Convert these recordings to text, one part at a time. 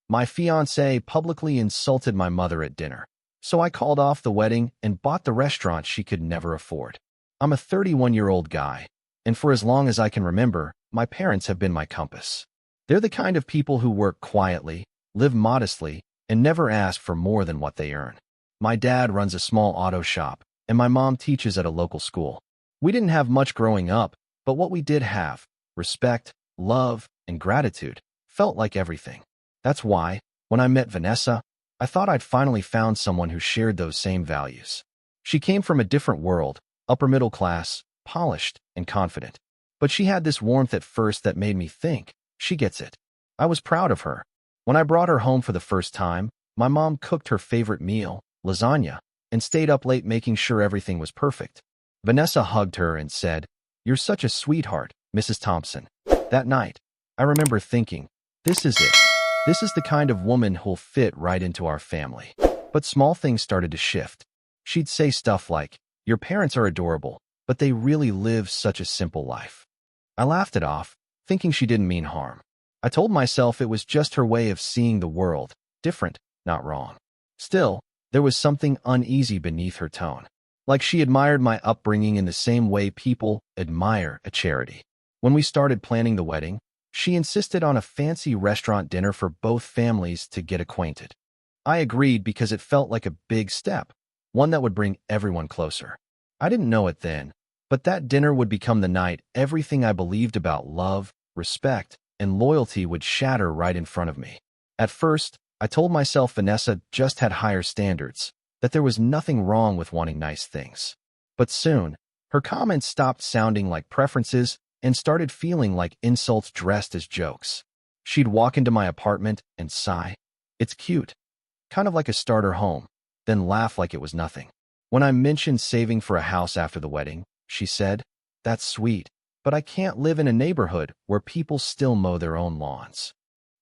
My fiancée publicly insulted my mother at dinner, so I called off the wedding and bought the restaurant she could never afford. I'm a 31-year-old guy, and for as long as I can remember, my parents have been my compass. They're the kind of people who work quietly, live modestly, and never ask for more than what they earn. My dad runs a small auto shop, and my mom teaches at a local school. We didn't have much growing up, but what we did have, respect, love, and gratitude, felt like everything. That's why, when I met Vanessa, I thought I'd finally found someone who shared those same values. She came from a different world, upper middle class, polished, and confident. But she had this warmth at first that made me think, she gets it. I was proud of her. When I brought her home for the first time, my mom cooked her favorite meal, lasagna, and stayed up late making sure everything was perfect. Vanessa hugged her and said, "You're such a sweetheart, Mrs. Thompson." That night, I remember thinking, this is it. This is the kind of woman who'll fit right into our family. But small things started to shift. She'd say stuff like, "Your parents are adorable, but they really live such a simple life." I laughed it off, thinking she didn't mean harm. I told myself it was just her way of seeing the world, different, not wrong. Still, there was something uneasy beneath her tone. Like she admired my upbringing in the same way people admire a charity. When we started planning the wedding, she insisted on a fancy restaurant dinner for both families to get acquainted. I agreed because it felt like a big step, one that would bring everyone closer. I didn't know it then, but that dinner would become the night everything I believed about love, respect, and loyalty would shatter right in front of me. At first, I told myself Vanessa just had higher standards, that there was nothing wrong with wanting nice things. But soon, her comments stopped sounding like preferences and started feeling like insults dressed as jokes. She'd walk into my apartment and sigh, "It's cute," kind of like a starter home, then laugh like it was nothing. When I mentioned saving for a house after the wedding, she said, "That's sweet, but I can't live in a neighborhood where people still mow their own lawns."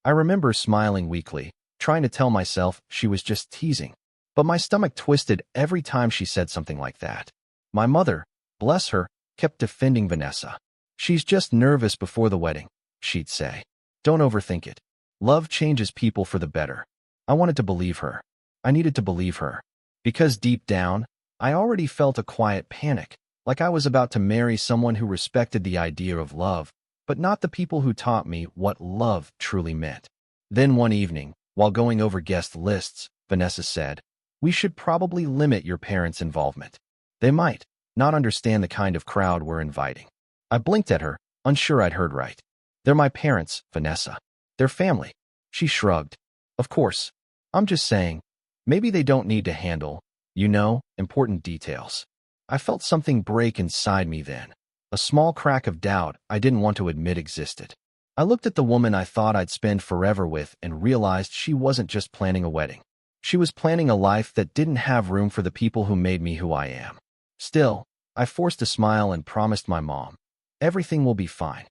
I remember smiling weakly, trying to tell myself she was just teasing. But my stomach twisted every time she said something like that. My mother, bless her, kept defending Vanessa. "She's just nervous before the wedding," she'd say. "Don't overthink it. Love changes people for the better." I wanted to believe her. I needed to believe her. Because deep down, I already felt a quiet panic, like I was about to marry someone who respected the idea of love, but not the people who taught me what love truly meant. Then one evening, while going over guest lists, Vanessa said, "We should probably limit your parents' involvement. They might not understand the kind of crowd we're inviting." I blinked at her, unsure I'd heard right. "They're my parents, Vanessa. They're family." She shrugged. "Of course. I'm just saying, maybe they don't need to handle, important details." I felt something break inside me then, a small crack of doubt I didn't want to admit existed. I looked at the woman I thought I'd spend forever with and realized she wasn't just planning a wedding. She was planning a life that didn't have room for the people who made me who I am. Still, I forced a smile and promised my mom, "Everything will be fine."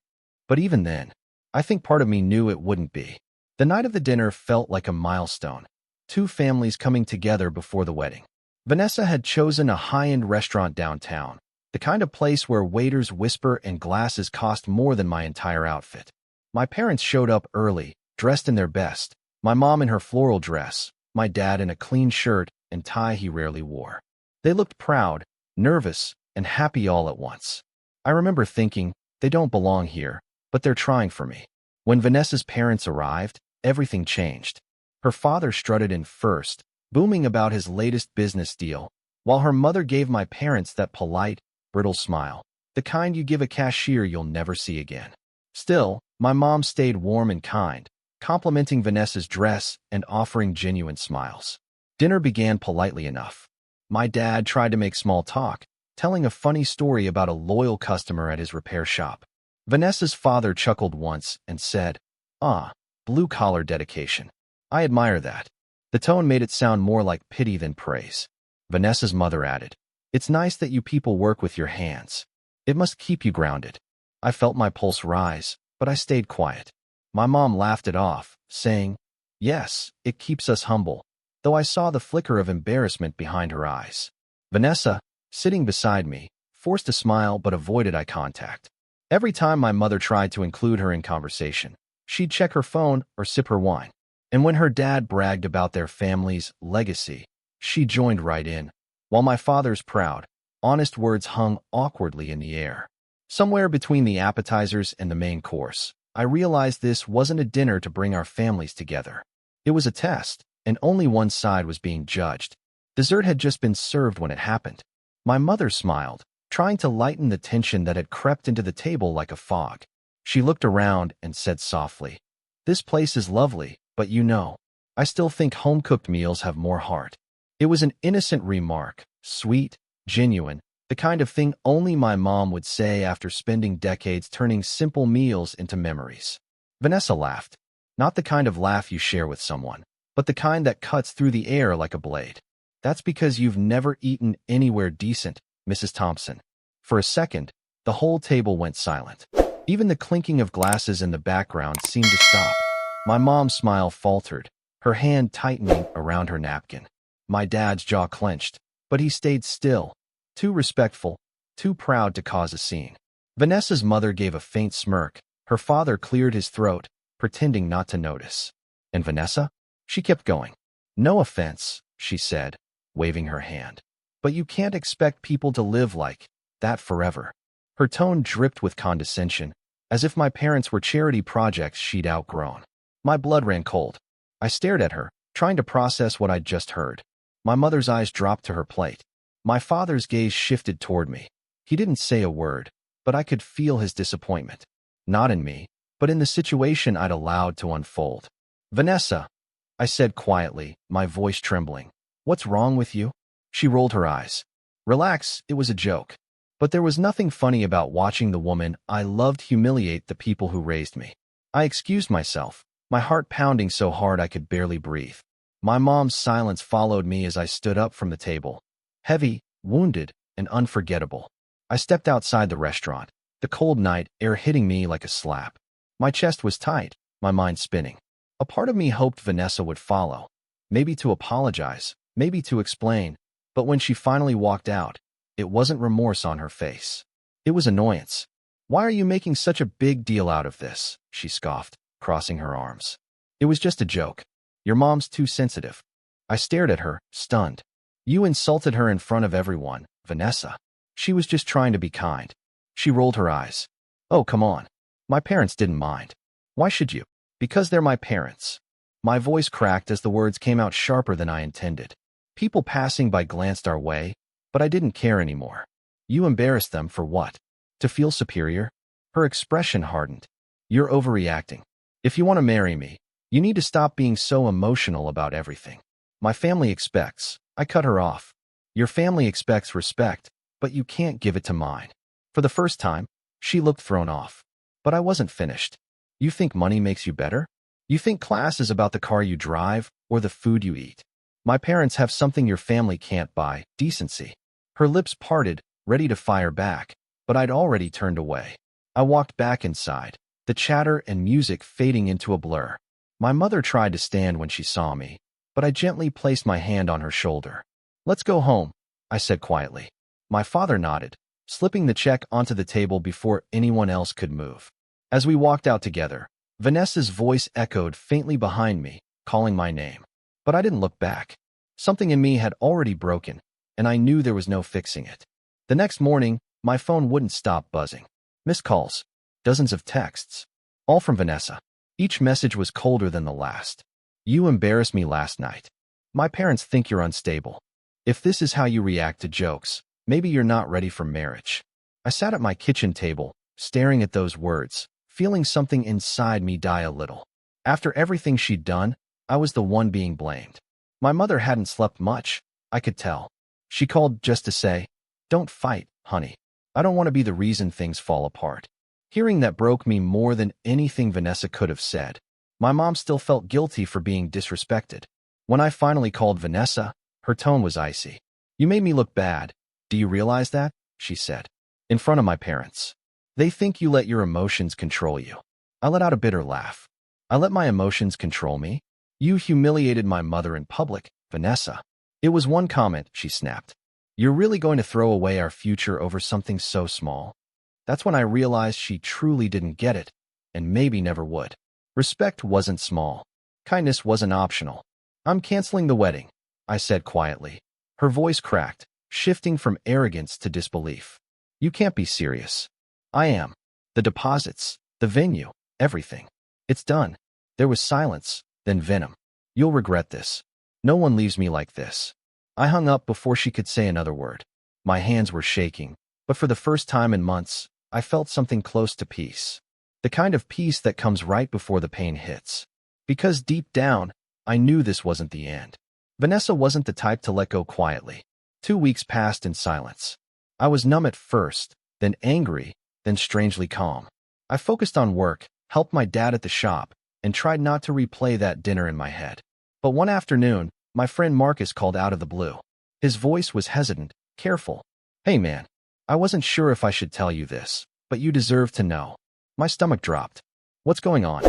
But even then, I think part of me knew it wouldn't be. The night of the dinner felt like a milestone, two families coming together before the wedding. Vanessa had chosen a high-end restaurant downtown, the kind of place where waiters whisper and glasses cost more than my entire outfit. My parents showed up early, dressed in their best, my mom in her floral dress, my dad in a clean shirt and tie he rarely wore. They looked proud, nervous, and happy all at once. I remember thinking, they don't belong here, but they're trying for me. When Vanessa's parents arrived, everything changed. Her father strutted in first, booming about his latest business deal, while her mother gave my parents that polite, brittle smile, the kind you give a cashier you'll never see again. Still, my mom stayed warm and kind, complimenting Vanessa's dress and offering genuine smiles. Dinner began politely enough. My dad tried to make small talk, telling a funny story about a loyal customer at his repair shop. Vanessa's father chuckled once and said, "Ah, blue-collar dedication. I admire that." The tone made it sound more like pity than praise. Vanessa's mother added, "It's nice that you people work with your hands. It must keep you grounded." I felt my pulse rise, but I stayed quiet. My mom laughed it off, saying, "Yes, it keeps us humble," though I saw the flicker of embarrassment behind her eyes. Vanessa, sitting beside me, forced a smile but avoided eye contact. Every time my mother tried to include her in conversation, she'd check her phone or sip her wine. And when her dad bragged about their family's legacy, she joined right in, while my father's proud, honest words hung awkwardly in the air. Somewhere between the appetizers and the main course, I realized this wasn't a dinner to bring our families together. It was a test, and only one side was being judged. Dessert had just been served when it happened. My mother smiled, trying to lighten the tension that had crept into the table like a fog. She looked around and said softly, "This place is lovely, but I still think home-cooked meals have more heart." It was an innocent remark, sweet, genuine, the kind of thing only my mom would say after spending decades turning simple meals into memories. Vanessa laughed. Not the kind of laugh you share with someone, but the kind that cuts through the air like a blade. "That's because you've never eaten anywhere decent, Mrs. Thompson." For a second, the whole table went silent. Even the clinking of glasses in the background seemed to stop. My mom's smile faltered, her hand tightening around her napkin. My dad's jaw clenched, but he stayed still, too respectful, too proud to cause a scene. Vanessa's mother gave a faint smirk. Her father cleared his throat, pretending not to notice. And Vanessa? She kept going. "No offense," she said, waving her hand, "but you can't expect people to live like that forever." Her tone dripped with condescension, as if my parents were charity projects she'd outgrown. My blood ran cold. I stared at her, trying to process what I'd just heard. My mother's eyes dropped to her plate. My father's gaze shifted toward me. He didn't say a word, but I could feel his disappointment. Not in me, but in the situation I'd allowed to unfold. "Vanessa," I said quietly, my voice trembling. "What's wrong with you?" She rolled her eyes. "Relax, it was a joke." But there was nothing funny about watching the woman I loved humiliate the people who raised me. I excused myself, my heart pounding so hard I could barely breathe. My mom's silence followed me as I stood up from the table. Heavy, wounded, and unforgettable. I stepped outside the restaurant, the cold night air hitting me like a slap. My chest was tight, my mind spinning. A part of me hoped Vanessa would follow, maybe to apologize, maybe to explain, but when she finally walked out, it wasn't remorse on her face. It was annoyance. "Why are you making such a big deal out of this?" she scoffed, crossing her arms. "It was just a joke. Your mom's too sensitive." I stared at her, stunned. "You insulted her in front of everyone, Vanessa." "She was just trying to be kind." She rolled her eyes. "Oh, come on. My parents didn't mind." "Why should you?" "Because they're my parents." My voice cracked as the words came out sharper than I intended. People passing by glanced our way, but I didn't care anymore. "You embarrassed them for what? To feel superior?" Her expression hardened. "You're overreacting. If you want to marry me, you need to stop being so emotional about everything." "My family expects." I cut her off. "Your family expects respect, but you can't give it to mine." For the first time, she looked thrown off. But I wasn't finished. "You think money makes you better? You think class is about the car you drive or the food you eat? My parents have something your family can't buy, decency." Her lips parted, ready to fire back, but I'd already turned away. I walked back inside, the chatter and music fading into a blur. My mother tried to stand when she saw me, but I gently placed my hand on her shoulder. "Let's go home," I said quietly. My father nodded, slipping the check onto the table before anyone else could move. As we walked out together, Vanessa's voice echoed faintly behind me, calling my name. But I didn't look back. Something in me had already broken, and I knew there was no fixing it. The next morning, my phone wouldn't stop buzzing. Missed calls, dozens of texts, all from Vanessa. Each message was colder than the last. "You embarrassed me last night. My parents think you're unstable. If this is how you react to jokes, maybe you're not ready for marriage." I sat at my kitchen table, staring at those words, feeling something inside me die a little. After everything she'd done, I was the one being blamed. My mother hadn't slept much, I could tell. She called just to say, "Don't fight, honey. I don't want to be the reason things fall apart." Hearing that broke me more than anything Vanessa could have said. My mom still felt guilty for being disrespected. When I finally called Vanessa, her tone was icy. "You made me look bad. Do you realize that?" she said. "In front of my parents. They think you let your emotions control you." I let out a bitter laugh. "I let my emotions control me? You humiliated my mother in public, Vanessa." "It was one comment," she snapped. "You're really going to throw away our future over something so small?" That's when I realized she truly didn't get it, and maybe never would. Respect wasn't small. Kindness wasn't optional. I'm canceling the wedding, I said quietly. Her voice cracked, shifting from arrogance to disbelief. You can't be serious. I am. The deposits, the venue, everything. It's done. There was silence, then venom. You'll regret this. No one leaves me like this. I hung up before she could say another word. My hands were shaking, but for the first time in months, I felt something close to peace. The kind of peace that comes right before the pain hits. Because deep down, I knew this wasn't the end. Vanessa wasn't the type to let go quietly. 2 weeks passed in silence. I was numb at first, then angry, then strangely calm. I focused on work, helped my dad at the shop, and tried not to replay that dinner in my head. But one afternoon, my friend Marcus called out of the blue. His voice was hesitant, careful. Hey man, I wasn't sure if I should tell you this, but you deserve to know. My stomach dropped. What's going on?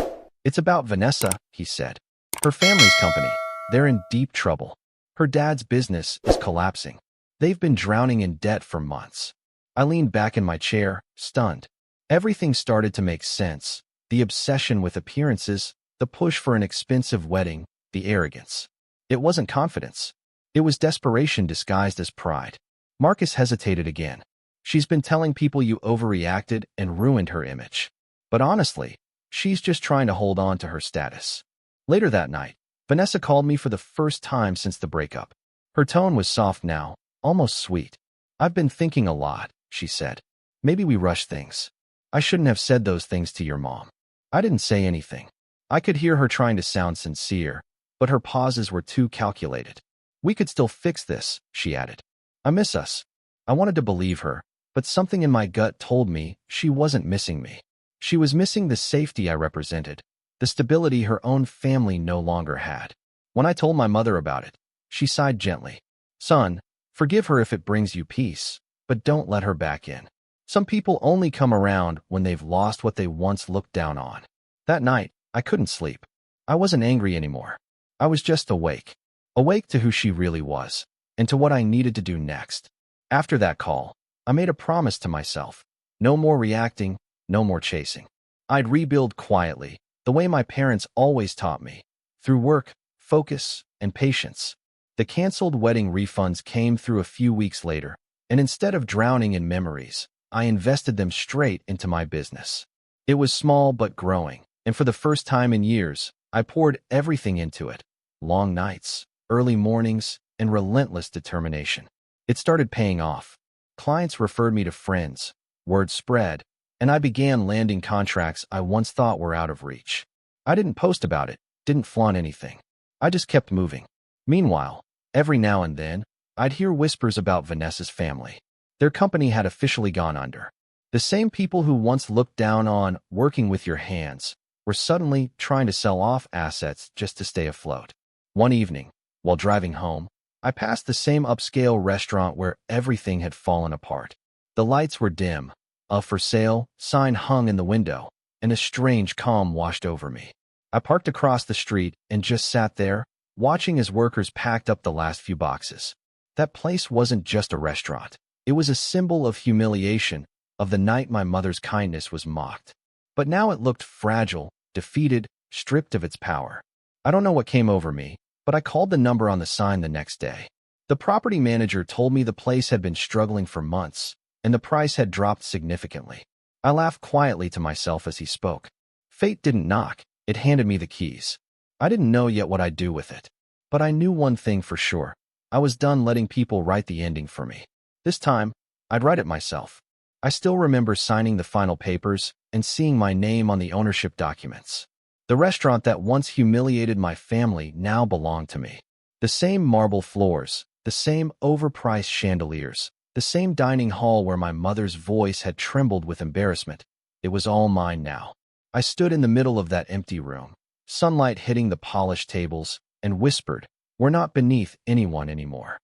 It's about Vanessa, he said. Her family's company. They're in deep trouble. Her dad's business is collapsing. They've been drowning in debt for months. I leaned back in my chair, stunned. Everything started to make sense. The obsession with appearances, the push for an expensive wedding, the arrogance. It wasn't confidence. It was desperation disguised as pride. Marcus hesitated again. She's been telling people you overreacted and ruined her image. But honestly, she's just trying to hold on to her status. Later that night, Vanessa called me for the first time since the breakup. Her tone was soft now, almost sweet. I've been thinking a lot, she said. Maybe we rushed things. I shouldn't have said those things to your mom. I didn't say anything. I could hear her trying to sound sincere, but her pauses were too calculated. We could still fix this, she added. I miss us. I wanted to believe her, but something in my gut told me she wasn't missing me. She was missing the safety I represented, the stability her own family no longer had. When I told my mother about it, she sighed gently. Son, forgive her if it brings you peace, but don't let her back in. Some people only come around when they've lost what they once looked down on. That night, I couldn't sleep. I wasn't angry anymore. I was just awake. Awake to who she really was, and to what I needed to do next. After that call, I made a promise to myself. No more reacting, no more chasing. I'd rebuild quietly, the way my parents always taught me, through work, focus, and patience. The canceled wedding refunds came through a few weeks later, and instead of drowning in memories, I invested them straight into my business. It was small but growing, and for the first time in years, I poured everything into it. Long nights, early mornings, and relentless determination. It started paying off. Clients referred me to friends, word spread, and I began landing contracts I once thought were out of reach. I didn't post about it, didn't flaunt anything. I just kept moving. Meanwhile, every now and then, I'd hear whispers about Vanessa's family. Their company had officially gone under. The same people who once looked down on working with your hands were suddenly trying to sell off assets just to stay afloat. One evening, while driving home, I passed the same upscale restaurant where everything had fallen apart. The lights were dim, a for sale sign hung in the window, and a strange calm washed over me. I parked across the street and just sat there, watching as workers packed up the last few boxes. That place wasn't just a restaurant. It was a symbol of humiliation, of the night my mother's kindness was mocked. But now it looked fragile, defeated, stripped of its power. I don't know what came over me, but I called the number on the sign the next day. The property manager told me the place had been struggling for months, and the price had dropped significantly. I laughed quietly to myself as he spoke. Fate didn't knock, it handed me the keys. I didn't know yet what I'd do with it. But I knew one thing for sure. I was done letting people write the ending for me. This time, I'd write it myself. I still remember signing the final papers and seeing my name on the ownership documents. The restaurant that once humiliated my family now belonged to me. The same marble floors, the same overpriced chandeliers, the same dining hall where my mother's voice had trembled with embarrassment. It was all mine now. I stood in the middle of that empty room, sunlight hitting the polished tables, and whispered, "We're not beneath anyone anymore."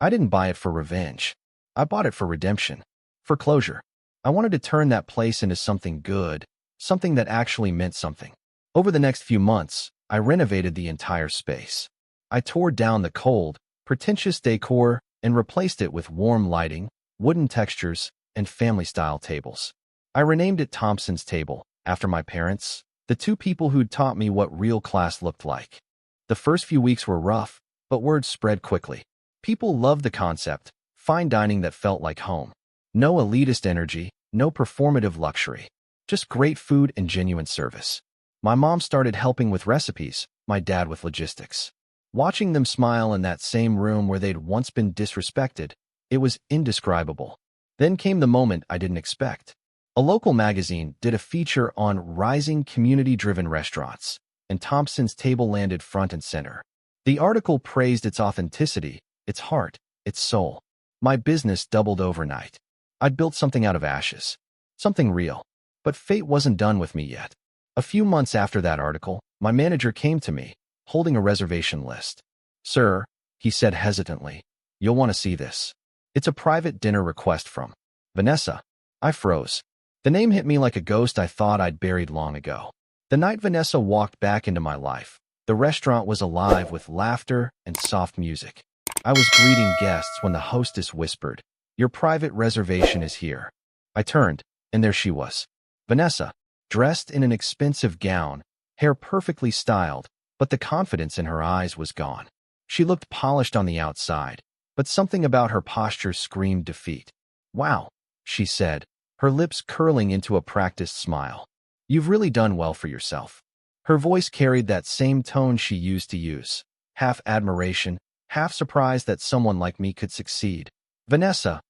I didn't buy it for revenge. I bought it for redemption, for closure. I wanted to turn that place into something good, something that actually meant something. Over the next few months, I renovated the entire space. I tore down the cold, pretentious decor and replaced it with warm lighting, wooden textures, and family-style tables. I renamed it Thompson's Table, after my parents, The two people who'd taught me what real class looked like. The first few weeks were rough, but word spread quickly. People loved the concept, fine dining that felt like home. No elitist energy, no performative luxury. Just great food and genuine service. My mom started helping with recipes, my dad with logistics. Watching them smile in that same room where they'd once been disrespected, it was indescribable. Then came the moment I didn't expect. A local magazine did a feature on rising community-driven restaurants, and Thompson's Table landed front and center. The article praised its authenticity, its heart, its soul. My business doubled overnight. I'd built something out of ashes. Something real. But fate wasn't done with me yet. A few months after that article, my manager came to me, holding a reservation list. "Sir," he said hesitantly, "you'll want to see this. It's a private dinner request from Vanessa." I froze. The name hit me like a ghost I thought I'd buried long ago. The night Vanessa walked back into my life, the restaurant was alive with laughter and soft music. I was greeting guests when the hostess whispered, "Your private reservation is here." I turned, and there she was. Vanessa, dressed in an expensive gown, hair perfectly styled, but the confidence in her eyes was gone. She looked polished on the outside, but something about her posture screamed defeat. "Wow," she said, her lips curling into a practiced smile. "You've really done well for yourself." Her voice carried that same tone she used to use, half admiration, half surprise that someone like me could succeed. "Vanessa,"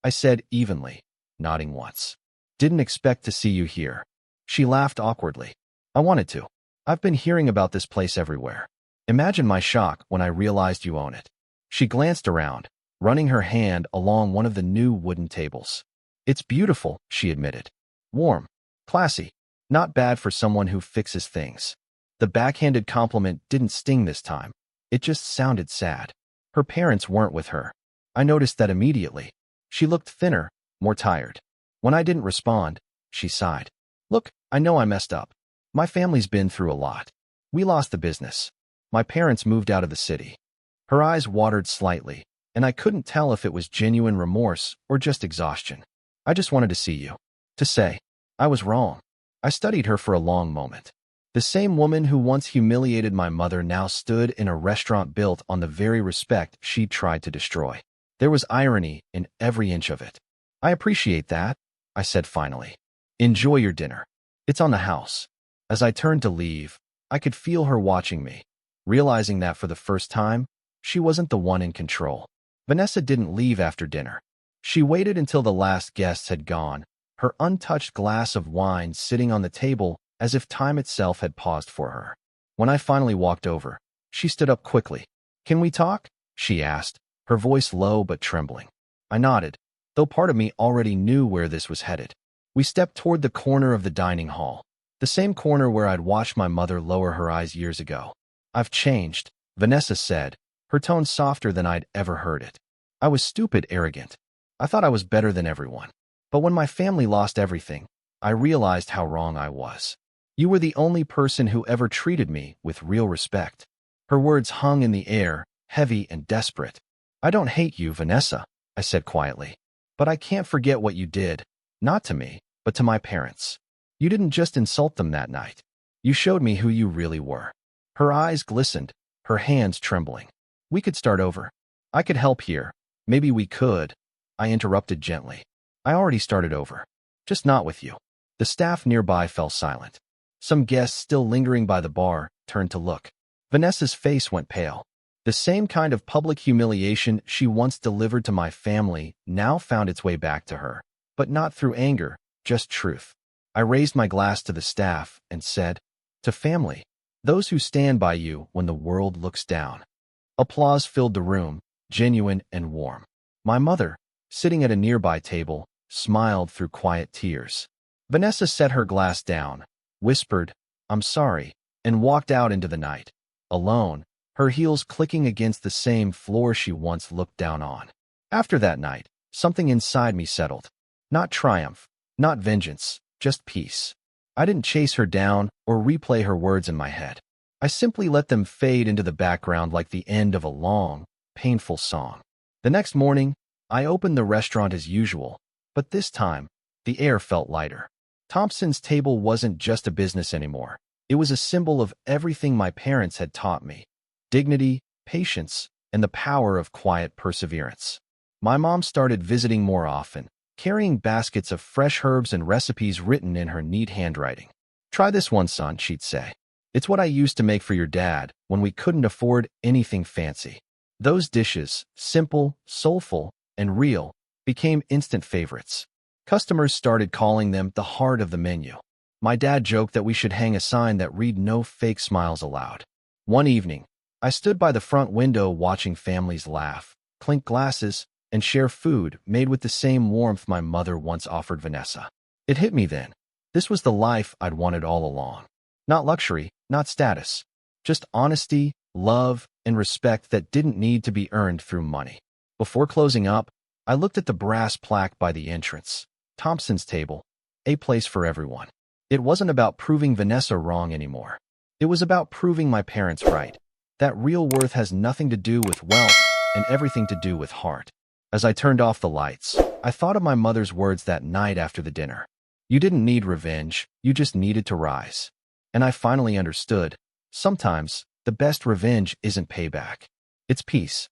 I said evenly, nodding once. "Didn't expect to see you here." She laughed awkwardly. "I wanted to. I've been hearing about this place everywhere." Imagine my shock when I realized you own it. She glanced around, running her hand along one of the new wooden tables. "It's beautiful," she admitted. "Warm. Classy. Not bad for someone who fixes things." The backhanded compliment didn't sting this time. It just sounded sad. Her parents weren't with her. I noticed that immediately. She looked thinner, more tired. When I didn't respond, she sighed. "Look, I know I messed up. My family's been through a lot. We lost the business. My parents moved out of the city." Her eyes watered slightly, and I couldn't tell if it was genuine remorse or just exhaustion. "I just wanted to see you. To say, I was wrong." I studied her for a long moment. The same woman who once humiliated my mother now stood in a restaurant built on the very respect she'd tried to destroy. There was irony in every inch of it. "I appreciate that," I said finally. "Enjoy your dinner. It's on the house." As I turned to leave, I could feel her watching me, realizing that for the first time, she wasn't the one in control. Vanessa didn't leave after dinner. She waited until the last guests had gone, her untouched glass of wine sitting on the table as if time itself had paused for her. When I finally walked over, she stood up quickly. "Can we talk?" she asked, her voice low but trembling. I nodded, though part of me already knew where this was headed. We stepped toward the corner of the dining hall, the same corner where I'd watched my mother lower her eyes years ago. "I've changed," Vanessa said, her tone softer than I'd ever heard it. "I was stupid, arrogant. I thought I was better than everyone. But when my family lost everything, I realized how wrong I was. You were the only person who ever treated me with real respect." Her words hung in the air, heavy and desperate. "I don't hate you, Vanessa," I said quietly. "But I can't forget what you did, not to me, but to my parents. You didn't just insult them that night. You showed me who you really were." Her eyes glistened, her hands trembling. "We could start over. I could help here. Maybe we could." I interrupted gently. "I already started over. Just not with you." The staff nearby fell silent. Some guests still lingering by the bar turned to look. Vanessa's face went pale. The same kind of public humiliation she once delivered to my family now found its way back to her, but not through anger, just truth. I raised my glass to the staff and said, "To family, those who stand by you when the world looks down." Applause filled the room, genuine and warm. My mother, sitting at a nearby table, smiled through quiet tears. Vanessa set her glass down, whispered, "I'm sorry," and walked out into the night, alone, her heels clicking against the same floor she once looked down on. After that night, something inside me settled. Not triumph, not vengeance, just peace. I didn't chase her down or replay her words in my head. I simply let them fade into the background like the end of a long, painful song. The next morning, I opened the restaurant as usual, but this time, the air felt lighter. Thompson's Table wasn't just a business anymore. It was a symbol of everything my parents had taught me: dignity, patience, and the power of quiet perseverance. My mom started visiting more often, carrying baskets of fresh herbs and recipes written in her neat handwriting. "Try this one, son," she'd say. "It's what I used to make for your dad when we couldn't afford anything fancy." Those dishes, simple, soulful, and real, became instant favorites. Customers started calling them the heart of the menu. My dad joked that we should hang a sign that read "No fake smiles allowed." One evening, I stood by the front window watching families laugh, clink glasses, and share food made with the same warmth my mother once offered Vanessa. It hit me then. This was the life I'd wanted all along. Not luxury, not status, just honesty, love, and respect that didn't need to be earned through money. Before closing up, I looked at the brass plaque by the entrance. "Thompson's Table, a place for everyone." It wasn't about proving Vanessa wrong anymore. It was about proving my parents right. That real worth has nothing to do with wealth and everything to do with heart. As I turned off the lights, I thought of my mother's words that night after the dinner. "You didn't need revenge, you just needed to rise." And I finally understood. Sometimes, the best revenge isn't payback. It's peace.